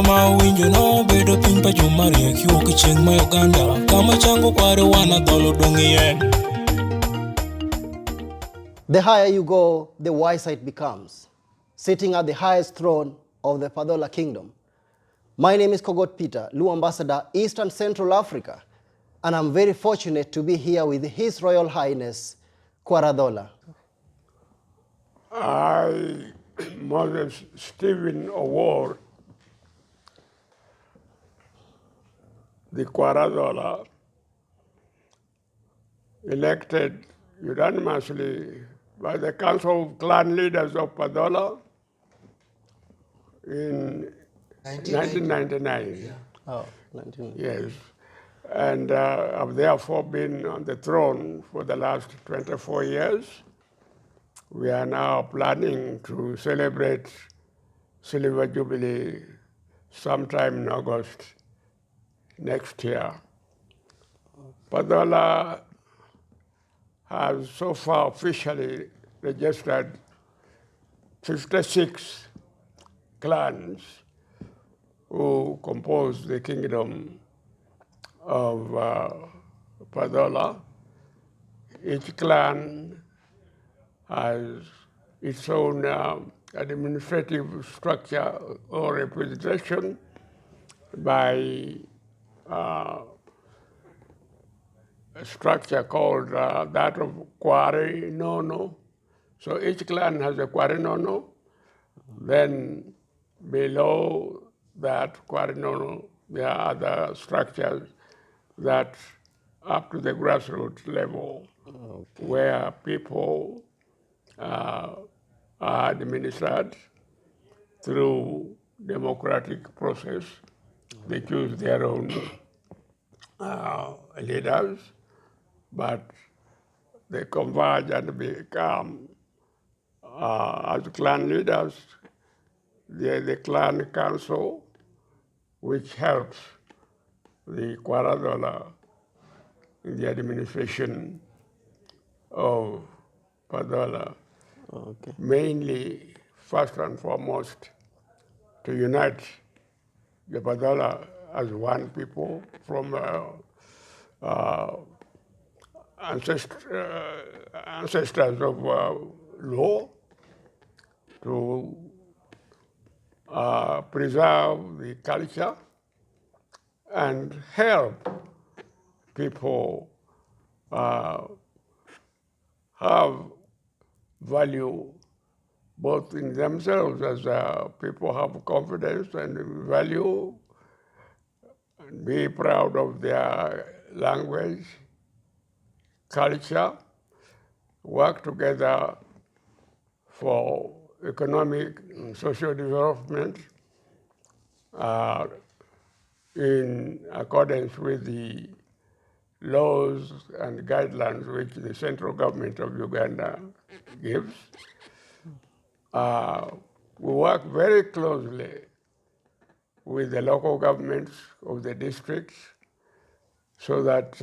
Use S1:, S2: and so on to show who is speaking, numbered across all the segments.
S1: ma winjo no bedo piny pa jumari kiwuok chieng' ma Uganda kama chango kware wana dholo dong'ien.
S2: The higher you go, the wiser it becomes, sitting at the highest throne of the Padola kingdom. My name is Kogot Peter, Luo Ambassador, East and Central Africa, and I'm very fortunate to be here with His Royal Highness, Kwar Adhola.
S3: I, Moses Stephen Award, the Kwar Adhola, elected unanimously by the Council of Clan Leaders of Padola in 1999.
S2: Yeah. Oh, 19.
S3: Yes. And I've therefore been on the throne for the last 24 years. We are now planning to celebrate Silver Jubilee sometime in August next year. Padola has so far officially registered 56 clans who compose the kingdom of Padola. Each clan has its own administrative structure or representation by a structure called that of Kwar Nono. So each clan has a Kwar Nono. Then below that Kwar Nono, there are other structures that up to the grassroots level, where people are administered through democratic process. They choose their own leaders, but they converge and become, as clan leaders, the clan council, which helps the Kwar Adhola in the administration of Padola.
S2: Okay.
S3: Mainly, first and foremost, to unite the Padola as one people from ancestors of law, to preserve the culture and help people have value both in themselves as people have confidence and value, and be proud of their language, culture, work together for economic and social development in accordance with the laws and guidelines which the central government of Uganda gives. We work very closely with the local governments of the districts so that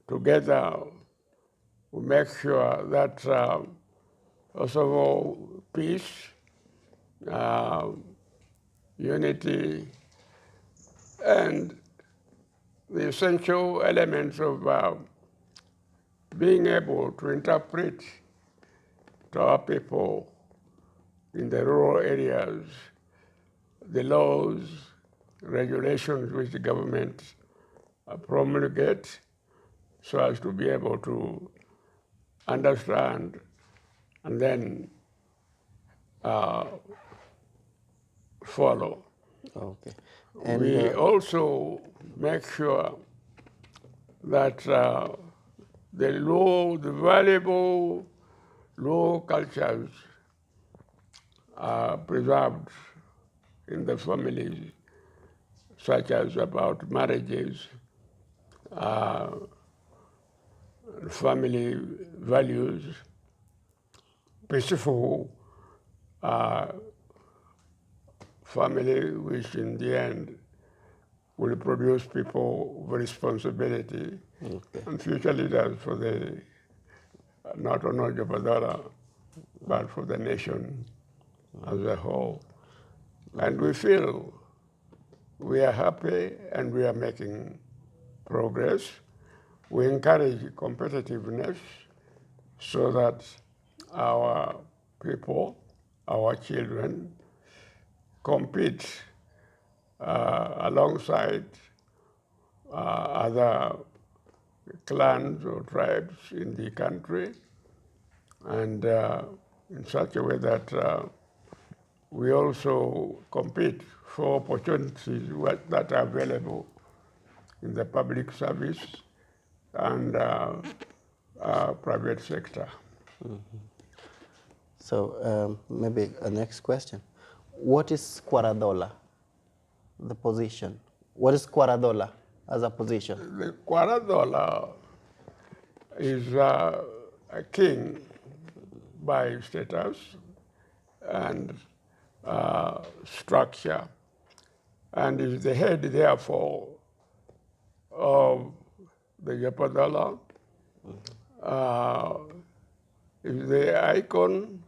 S3: together we make sure that first of all, peace, unity, and the essential elements of being able to interpret to our people in the rural areas the laws, regulations which the government promulgate, so as to be able to understand and then follow.
S2: Okay. And
S3: we also make sure that the valuable law cultures are preserved in the families, such as about marriages, family values, peaceful family, which in the end will produce people with responsibility and future leaders for not only JoPadhola, but for the nation as a whole. And we feel we are happy and we are making progress. We encourage competitiveness so that our people, our children, compete alongside other clans or tribes in the country, and in such a way that we also compete for opportunities that are available in the public service and private sector.
S2: So maybe a next question. What is Kwar Adhola, the position? What is Kwar Adhola as a position?
S3: The Kwar Adhola is a king by status and structure, and is the head, therefore, of the JoPadhola, is the icon,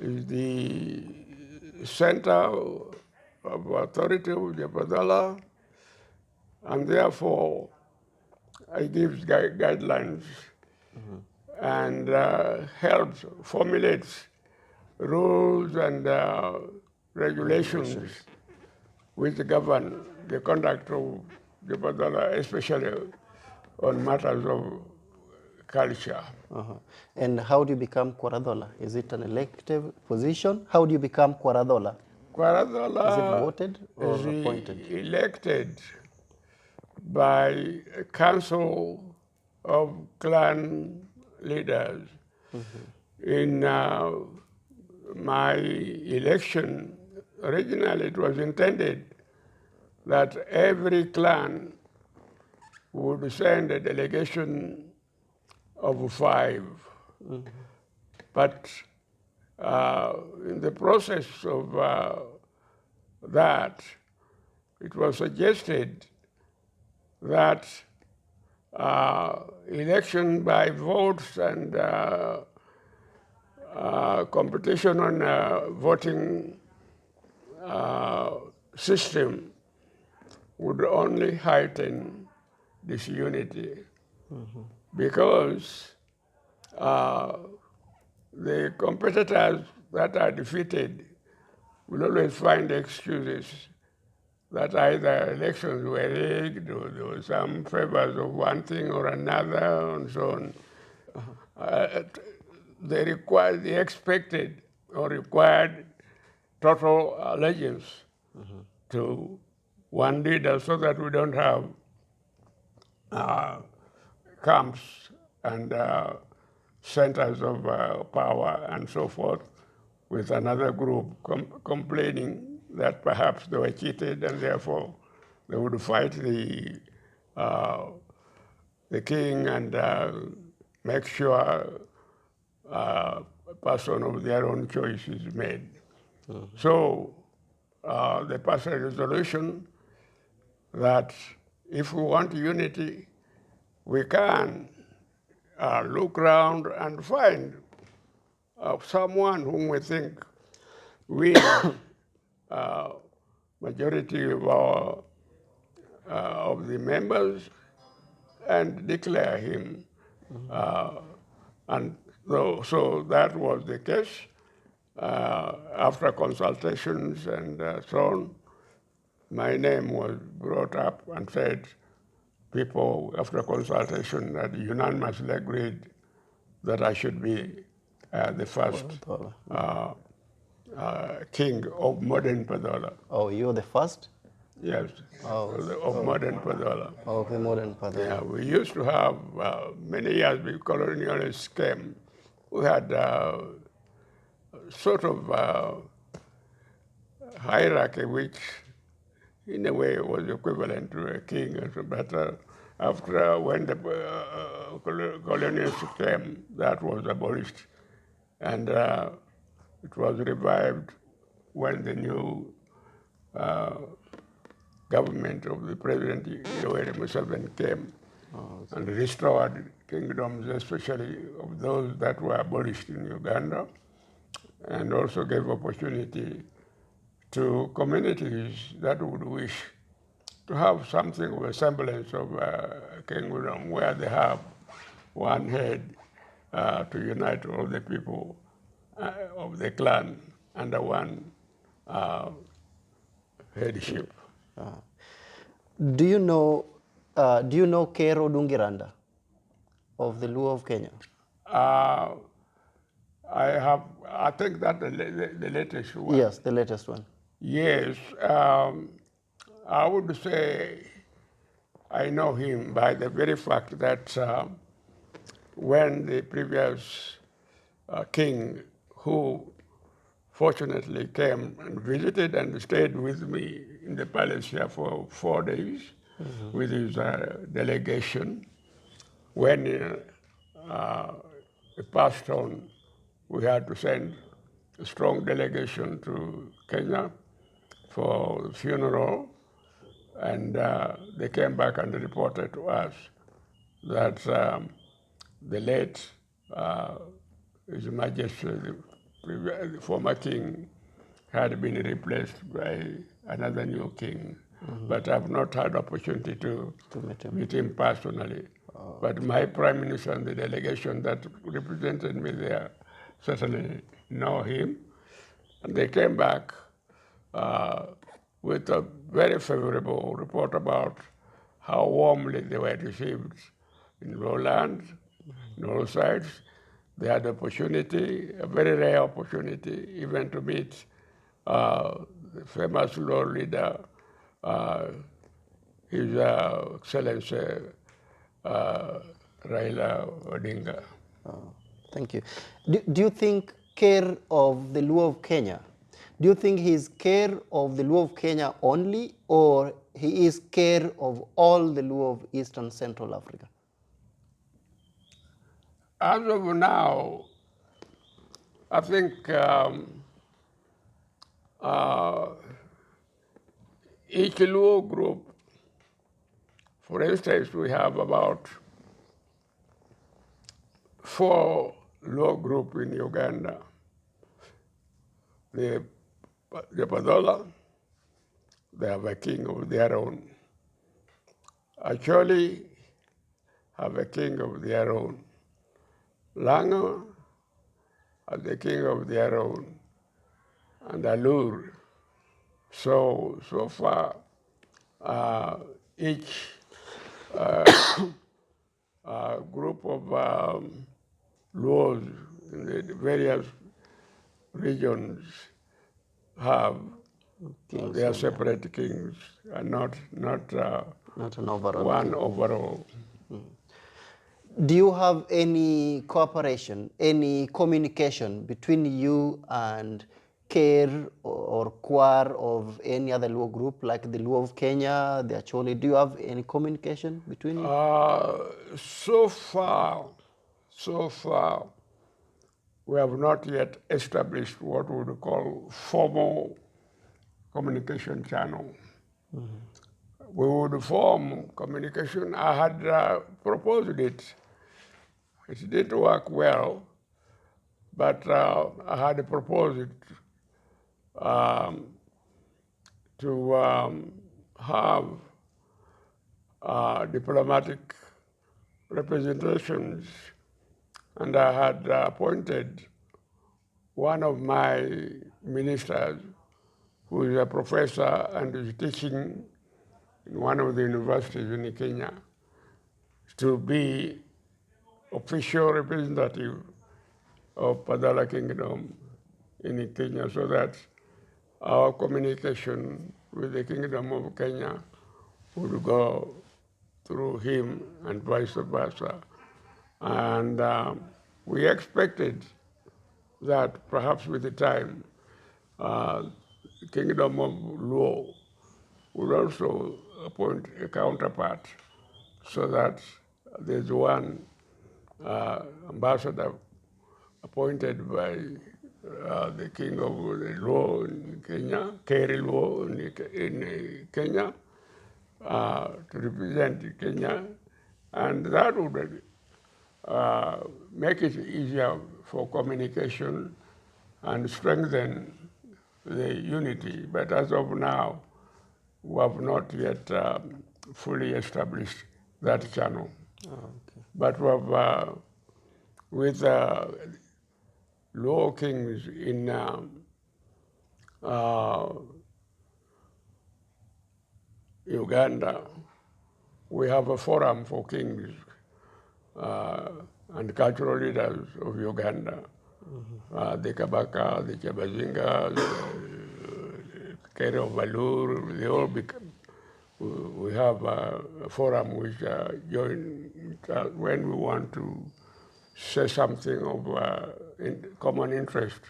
S3: is the center of authority of JoPadhola, and therefore it gives guidelines and helps formulates rules and regulations which govern the conduct of JoPadhola, especially on matters of culture.
S2: And how do you become Kwar Adhola? Is it an elective position? How do you become Kwar Adhola?
S3: Kwar
S2: Is it
S3: Adhola
S2: voted or
S3: is
S2: appointed?
S3: elected by a council of clan leaders. In my election, originally it was intended that every clan would send a delegation of 5. But in the process of that, it was suggested that election by votes and competition on voting system would only heighten disunity, because the competitors that are defeated will always find excuses that either elections were rigged or there were some favors of one thing or another and so on. They expected or required total allegiance to one leader so that we don't have camps and centers of power and so forth, with another group complaining that perhaps they were cheated and therefore they would fight the king and make sure a person of their own choice is made. So they passed a resolution that if we want unity, we can look around and find someone whom we think wins majority of our of the members and declare him. And so that was the case. After consultations and so on, my name was brought up and said, people, after consultation, had unanimously agreed that I should be the first king of modern Padola.
S2: Oh, you're the first?
S3: Yes, of modern Padola.
S2: Okay, modern Padola.
S3: Yeah, we used to have, many years before colonialists came, we had sort of hierarchy which in a way was equivalent to a king. But after when the colonialists came, that was abolished. And it was revived when the new government of the President Yoweri Museveni came and restored kingdoms, especially of those that were abolished in Uganda. and also gave opportunity to communities that would wish to have something of a semblance of a kingdom where they have one head to unite all the people of the clan under one headship.
S2: Do you know Kero Dungiranda of the Luo of Kenya?
S3: Uh, I think that the latest one.
S2: Yes, the latest one.
S3: Yes, I would say I know him by the very fact that when the previous king, who fortunately came and visited and stayed with me in the palace here for 4 days with his delegation, when it passed on, we had to send a strong delegation to Kenya for the funeral, and they came back and reported to us that the late His Majesty, the former king, had been replaced by another new king. But I've not had opportunity to meet him personally. But my prime minister and the delegation that represented me there certainly know him. And they came back with a very favorable report about how warmly they were received in lowlands, in all sides. They had opportunity, a very rare opportunity, even to meet the famous law leader, His Excellency Raila Odinga.
S2: Thank you. Do you think care of the Luo of Kenya, do you think he is care of the Luo of Kenya only, or he is care of all the Luo of Eastern Central Africa?
S3: As of now, I think each Luo group, for instance, we have about 4 Luo groups in Uganda. The JoPadhola, they have a king of their own. Actually, have a king of their own. Lango have the king of their own. And Alur. So far, each group of Luos in the various regions have their separate kings and not
S2: an overall
S3: one
S2: king.
S3: overall.
S2: Do you have any cooperation, any communication between you and Care or Kwar of any other Luo group, like the Luo of Kenya, the Acholi? Do you have any communication between you?
S3: So far, we have not yet established what we would call formal communication channel. We would form communication. I had proposed it. It didn't work well, but I had proposed it to have diplomatic representations, and I had appointed one of my ministers, who is a professor and is teaching in one of the universities in Kenya, to be official representative of Padola Kingdom in Kenya, so that our communication with the Kingdom of Kenya would go through him and vice versa. And we expected that perhaps with the time, the Kingdom of Luo would also appoint a counterpart, so that there's one ambassador appointed by the King of the Luo in Kenya, Keri Luo in Kenya, to represent Kenya, and that would make it easier for communication and strengthen the unity. But as of now, we have not yet fully established that channel.
S2: Okay.
S3: But we have, with Luo kings in Uganda, we have a forum for kings and cultural leaders of Uganda. The Kabaka, the Chabazinga, the Kere of Valur, they all become, we have a forum which join when we want to say something of common interest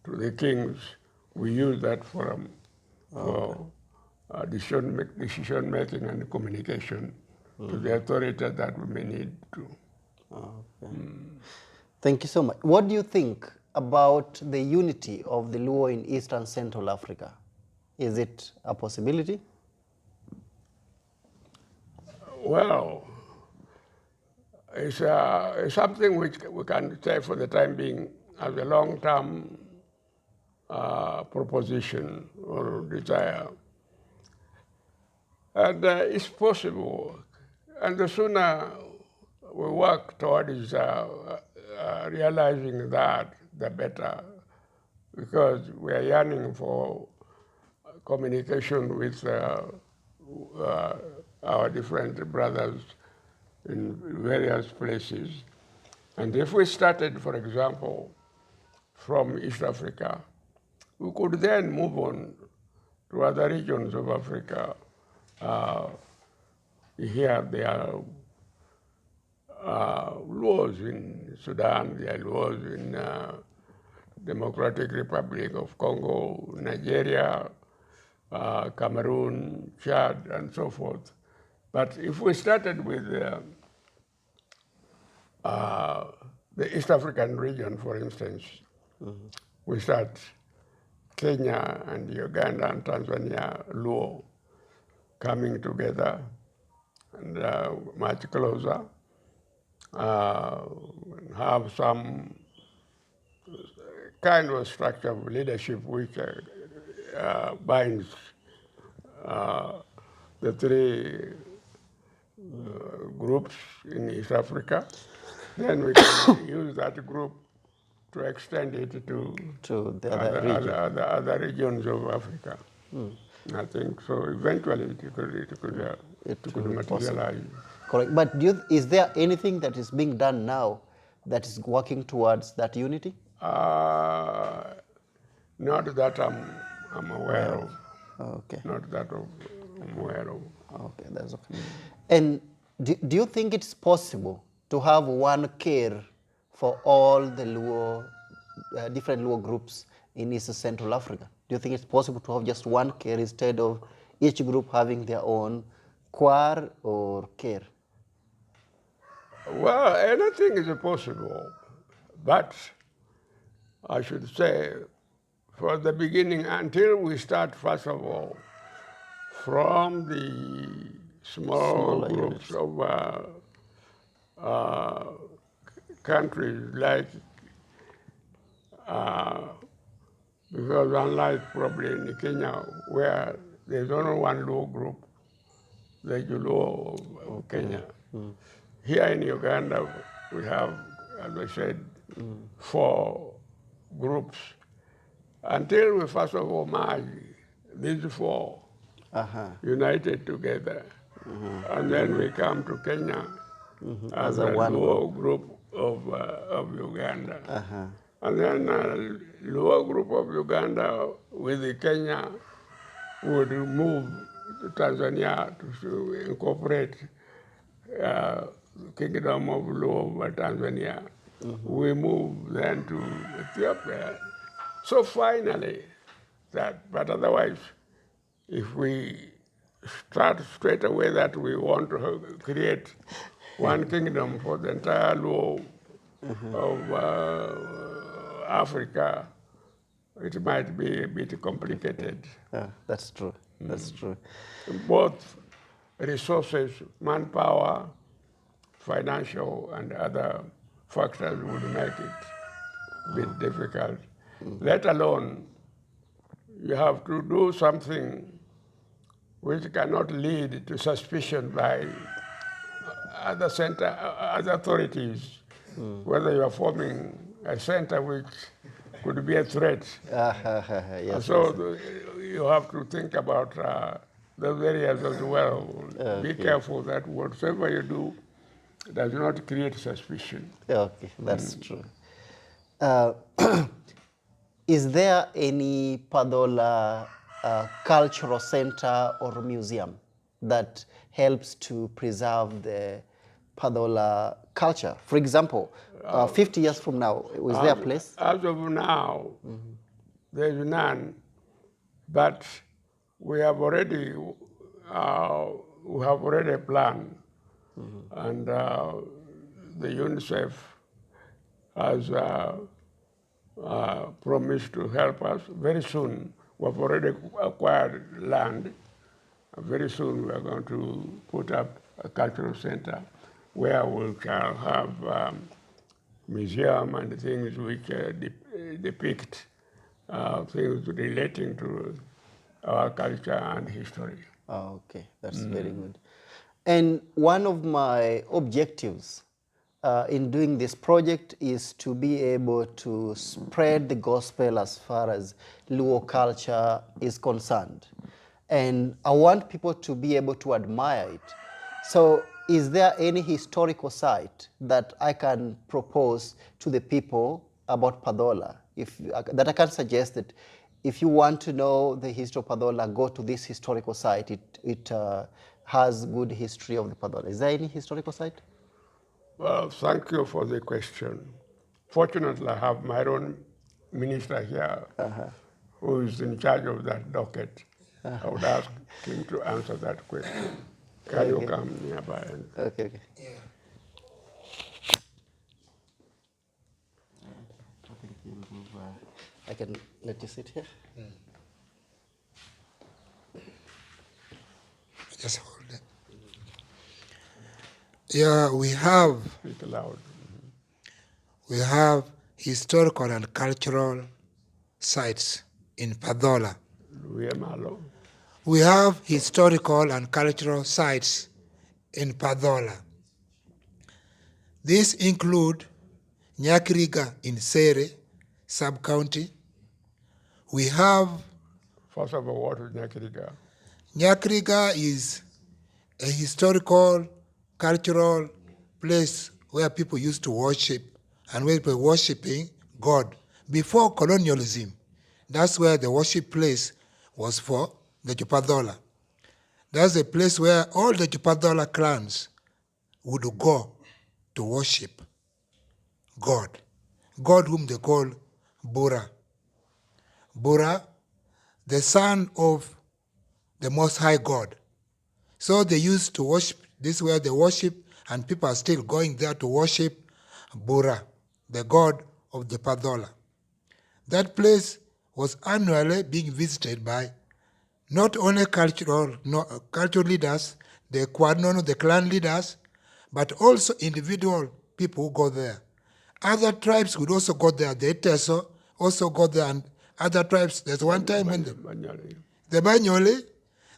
S3: to the kings. We use that forum for decision making and communication to the authorities that we may need to.
S2: Okay. Thank you so much. What do you think about the unity of the Luo in Eastern Central Africa? Is it a possibility?
S3: Well, it's something which we can say for the time being as a long-term proposition or desire. And it's possible. And the sooner we work towards realizing that, the better. Because we are yearning for communication with our different brothers in various places. And if we started, for example, from East Africa, we could then move on to other regions of Africa. Here there are laws in Sudan, there are laws in Democratic Republic of Congo, Nigeria, Cameroon, Chad, and so forth. But if we started with the East African region, for instance, we start Kenya and Uganda and Tanzania, Luo, coming together and much closer, have some kind of structure of leadership which binds the three groups in East Africa. Then we can use that group to extend it to
S2: the other region.
S3: Other regions of Africa. I think so. Eventually, it could materialize.
S2: Correct. But is there anything that is being done now that is working towards that unity?
S3: Not that I'm aware of.
S2: Okay.
S3: Not that I'm aware of.
S2: Okay, that's okay. And do you think it's possible to have one care for all the Luo, different Luo groups in East Central Africa? Do you think it's possible to have just one care instead of each group having their own Kwar or care?
S3: Well, anything is possible, but I should say, for the beginning, until we start, first of all, from the small groups
S2: units
S3: of countries like, because unlike probably in Kenya, where there's only one Luo group, the Luo of Kenya. Here in Uganda, we have, as I said, 4 groups. Until we first of all merge these 4 united together, and then we come to Kenya as a Luo group of Uganda. And then Luo group of Uganda with the Kenya would move to Tanzania to incorporate Kingdom of Luo of Tanzania. We move then to Ethiopia. So finally, but otherwise, if we start straight away that we want to create one kingdom for the entire Luo of Africa, it might be a bit complicated.
S2: That's true. That's true.
S3: Both resources, manpower, financial, and other factors would make it a bit difficult. let alone you have to do something which cannot lead to suspicion by other authorities, whether you are forming a center which could be a threat.
S2: Yes,
S3: So you have to think about those areas as well. Be careful that whatever you do does not create suspicion.
S2: okay, that's true. Uh, is there any padola cultural center or museum that helps to preserve the padola culture? For example, 50 years from now, is there a place?
S3: As of now, there is none, but we have already a plan, and the UNICEF has promised to help us very soon. We've already acquired land. Very soon we are going to put up a cultural center where we shall have museum and things which depict things relating to our culture and history.
S2: Oh, okay, that's very good. And one of my objectives in doing this project is to be able to spread the gospel as far as Luo culture is concerned. And I want people to be able to admire it. So is there any historical site that I can propose to the people about Padola? That I can suggest that if you want to know the history of Padola, go to this historical site. It has good history of the Padola. Is there any historical site?
S3: Well, thank you for the question. Fortunately, I have my own minister here who is in charge of that docket. I would ask him to answer that question. Can you come nearby?
S2: Okay. I can let you sit here.
S4: Just hold it. Yeah, we have
S3: Speak loud.
S4: historical and cultural sites in Padola. We have historical and cultural sites in Padola. These include Nyakiriga in Sere, sub-county. We have...
S3: First of all, what is Nyakiriga?
S4: Nyakiriga is a historical, cultural place where people used to worship and where people were worshiping God. Before colonialism, that's where the worship place was for the JoPadhola. That's a place where all the JoPadhola clans would go to worship God. God whom they call Bura. Bura, the son of the Most High God. So they used to worship, this is where they worship, and people are still going there to worship Bura, the god of the Padola. That place was annually being visited by not only cultural leaders, the Kwar, the clan leaders, but also individual people who go there. Other tribes would also go there. The Eteso also go there, and other tribes. There's one time when the Banyole,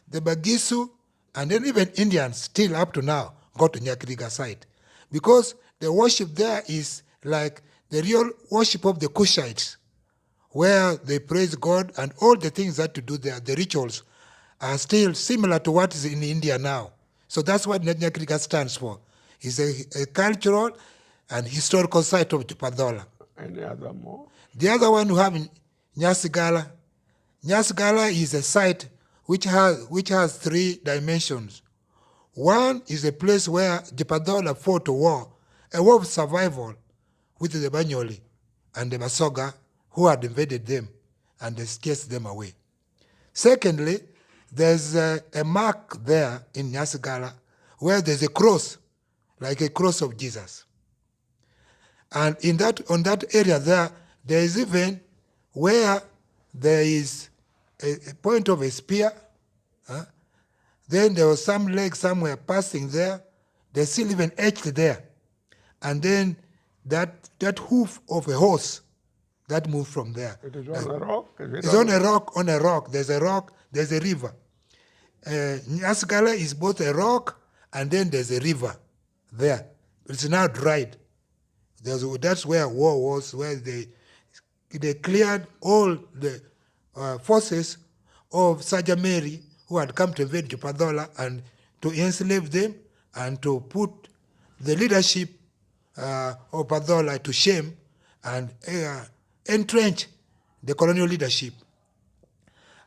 S4: the Bagisu, and then even Indians still up to now go to Nyakiriga site. Because the worship there is like the real worship of the Kushites, where they praise God and all the things that to do there, the rituals, are still similar to what is in India now. So that's what Nyakiriga stands for. It's a cultural and historical site of JoPadhola.
S3: Any other more?
S4: The other one we have in Nyasigala. Nyasigala is a site which has 3 dimensions. One is a place where JoPadhola fought a war of survival with the Banyoli and the Basoga who had invaded them and they chased them away. Secondly, there's a mark there in Nyasigala where there's a cross, like a cross of Jesus. And on that area there is even where there is a point of a spear. Then there was some leg somewhere passing there. There's still even etched there. And then that hoof of a horse that moved from there.
S3: It is on a rock?
S4: It's on a rock. There's a rock, there's a river. Nyaskala is both a rock and then there's a river there. It's now dried. That's where war was, where they cleared all the forces of Saja Mary who had come to invade JoPadhola and to enslave them and to put the leadership of Padhola to shame and entrench the colonial leadership.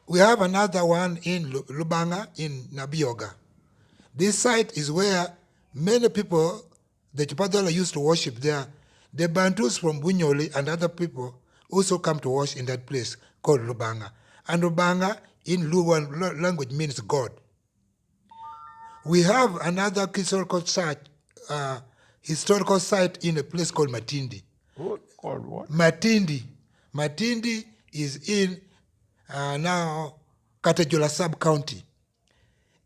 S4: We have another one in Lubanga in Nabioga. This site is where many people, the JoPadhola used to worship there. The Bantus from Bunyoli and other people also come to worship in that place called Lubanga. And Lubanga in Luwan language means God. We have another historical site in a place called Matindi.
S3: Called what?
S4: Matindi. Matindi is in now Katajola sub-county.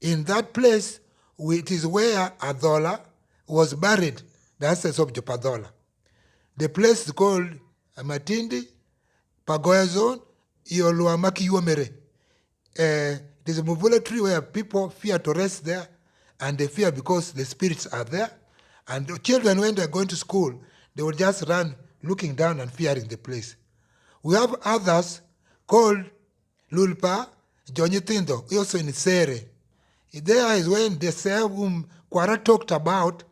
S4: In that place, it is where Adhola was buried, the ancestors of JoPadhola. The place is called Matindi, Pagoya Zone, Ioluamaki Yuamere. It is a muvula tree where people fear to rest there, and they fear because the spirits are there. And the children, when they're going to school, they will just run looking down and fearing the place. We have others called Lulpa, Jonyithindo, also in Sere. There is when the Sere whom Kwara talked about,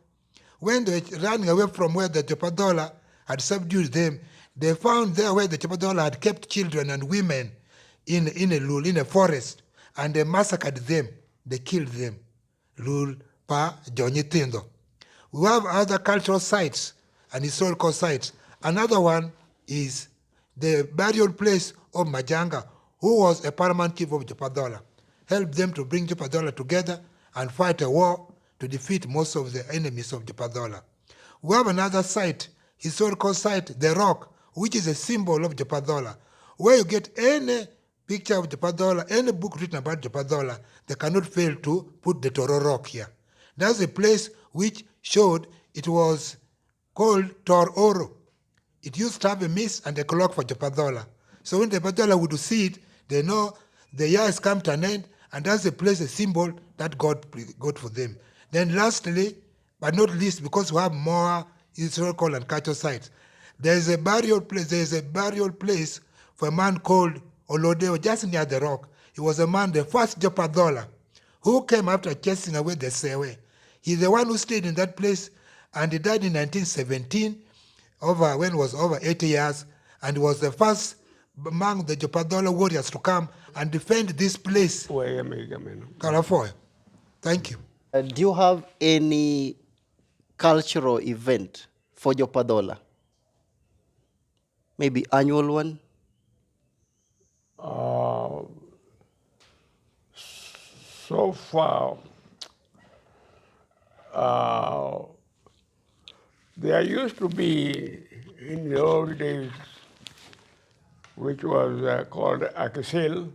S4: when they were running away from where the JoPadhola had subdued them, they found there where the JoPadhola had kept children and women in a forest, and they massacred them. They killed them. Lulpa, Jonyithindo. We have other cultural sites and historical sites. Another one is the burial place of Majanga, who was a paramount chief of JoPadhola, helped them to bring JoPadhola together and fight a war to defeat most of the enemies of JoPadhola. We have another site, historical site, the Rock, which is a symbol of JoPadhola, where you get any picture of JoPadhola, any book written about JoPadhola, they cannot fail to put the Toro Rock here. That's a place which showed it was called Tor Oro. It used to have a mist and a clock for JoPadhola. So when the JoPadhola would see it, they know the year has come to an end, and that's a place, a symbol that God for them. Then lastly, but not least, because we have more historical and cultural sites, there's a burial place for a man called Olodeo, just near the Rock. He was a man, the first JoPadhola, who came after chasing away the Sewe. He's the one who stayed in that place, and he died in 1917, when he was over 80 years, and he was the first among the JoPadhola warriors to come and defend this place. Kalafoy. Thank you.
S2: Do you have any cultural event for JoPadhola? Maybe annual one?
S3: So far, there used to be, in the old days, which was called Akisil,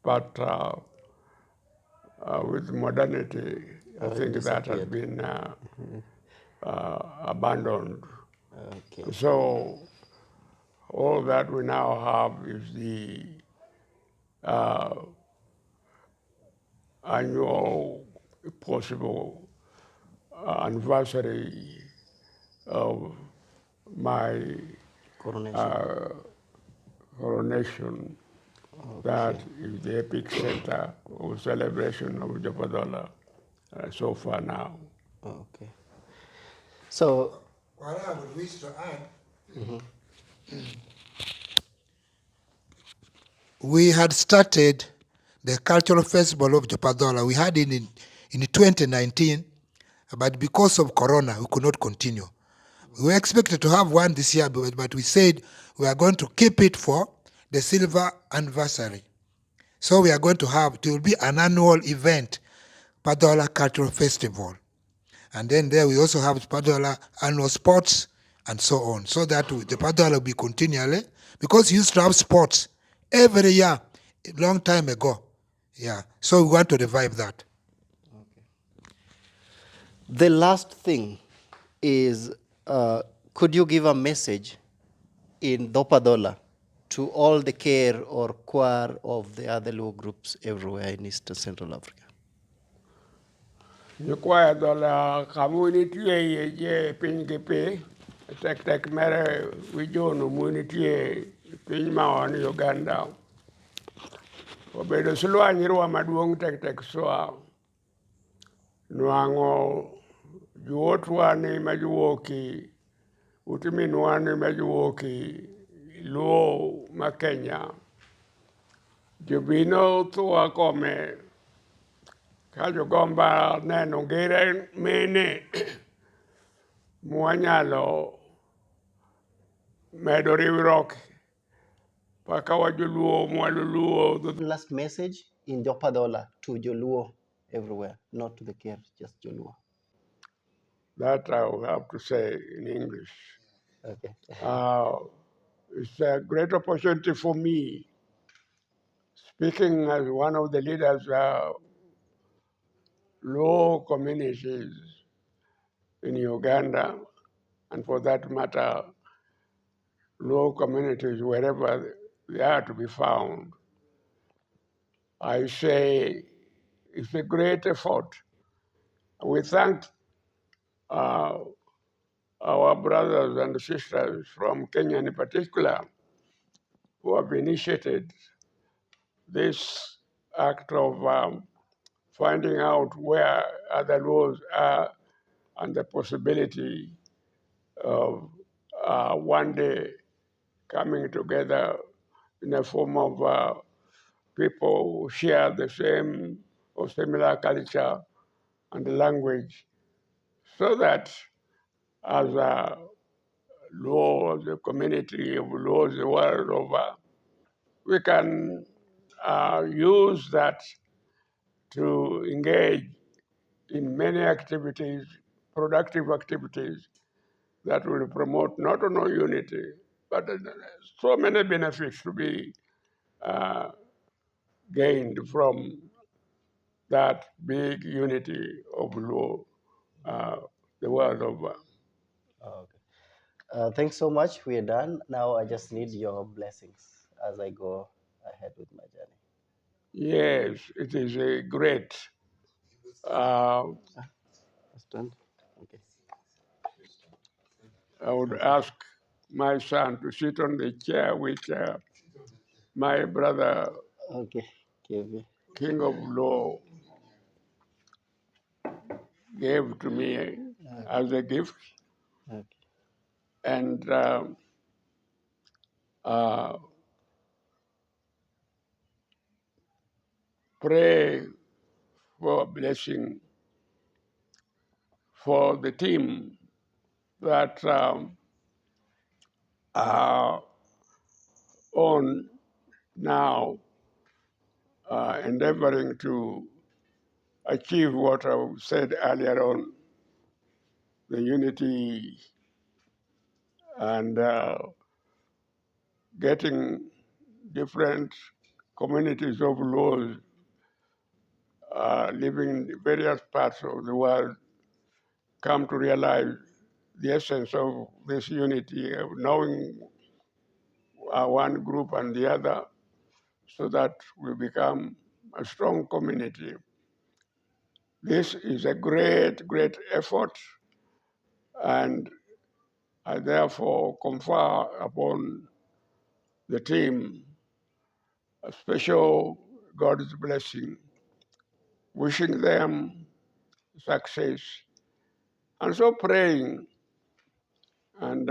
S3: but with modernity, I think that has been abandoned.
S2: Okay.
S3: So all that we now have is the annual, if possible, anniversary of my coronation. That is the epic center of celebration of JoPadhola so far now.
S2: Okay. So,
S4: What I would wish to add, we had started the cultural festival of JoPadhola. We had it in 2019, but because of Corona, we could not continue. We were expected to have one this year, but we said we are going to keep it for the silver anniversary. So we are going to have, it will be an annual event, Padhola Cultural Festival. And then there we also have Padhola annual sports and so on, so that the Padhola will be continually, because we used to have sports every year, a long time ago. Yeah, so we want to revive that.
S2: the last thing is Could you give a message in JoPadhola to all the care or Kwar of the other Luo groups everywhere in Eastern Central Africa?
S3: Kwar Adhola community ye piny gi pi, tek mere wijono community piny maon Uganda. Obedo silwanyirwa maduong' tek swa. Nwang'o juotwa ni majuwoki, utiminwa ni majuwoki, Luo ma Kenya. Jobino thuwa kome ka jogomba neno ngire mene mwanyalo medo riwruok paka wajoluo mwaluluo.
S2: Last message in JoPadhola to Joluo everywhere, not to the care, just Joluo.
S3: That I will have to say in English.
S2: Okay.
S3: It's a great opportunity for me, speaking as one of the leaders of Luo communities in Uganda, and for that matter, Luo communities wherever they are to be found. I say it's a great effort. We thank our brothers and sisters from Kenya in particular who have initiated this act of finding out where other laws are and the possibility of one day coming together in a form of people who share the same or similar culture and language, so that as a law, the community of laws the world over, we can use that to engage in many activities, productive activities that will promote not only unity, but so many benefits to be gained from that big unity of law the world over.
S2: Okay. Thanks so much. We are done. Now I just need your blessings as I go ahead with my journey.
S3: Yes, it is a great.
S2: That's done. Okay.
S3: I would ask my son to sit on the chair which my brother,
S2: Okay. KB.
S3: King of Law, gave to me as a gift.
S2: Okay.
S3: And pray for blessing for the team that are on now endeavoring to achieve what I said earlier on, the unity and getting different communities of laws living in various parts of the world come to realize the essence of this unity, of knowing one group and the other, so that we become a strong community. This is a great, great effort, and I therefore confer upon the team a special God's blessing, wishing them success, and so praying and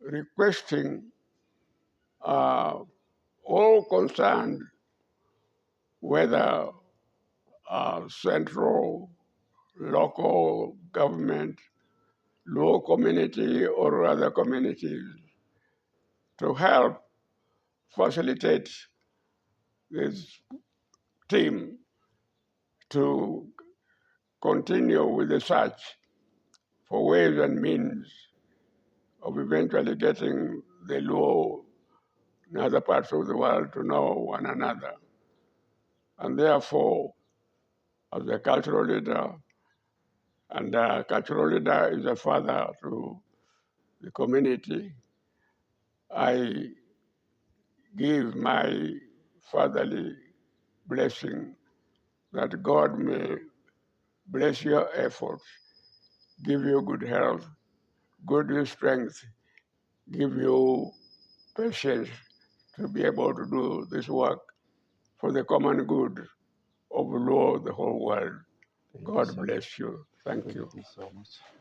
S3: requesting all concerned, whether central, local government, low community, or other communities, to help facilitate this team to continue with the search for ways and means of eventually getting the Luo in other parts of the world to know one another. And therefore, as a cultural leader, and cultural leader is a father to community. I give my fatherly blessing that God may bless your efforts, give you good health, good strength, give you patience to be able to do this work for the common good of Lord, the whole world. God bless you. Thank you.
S5: Thank you so much.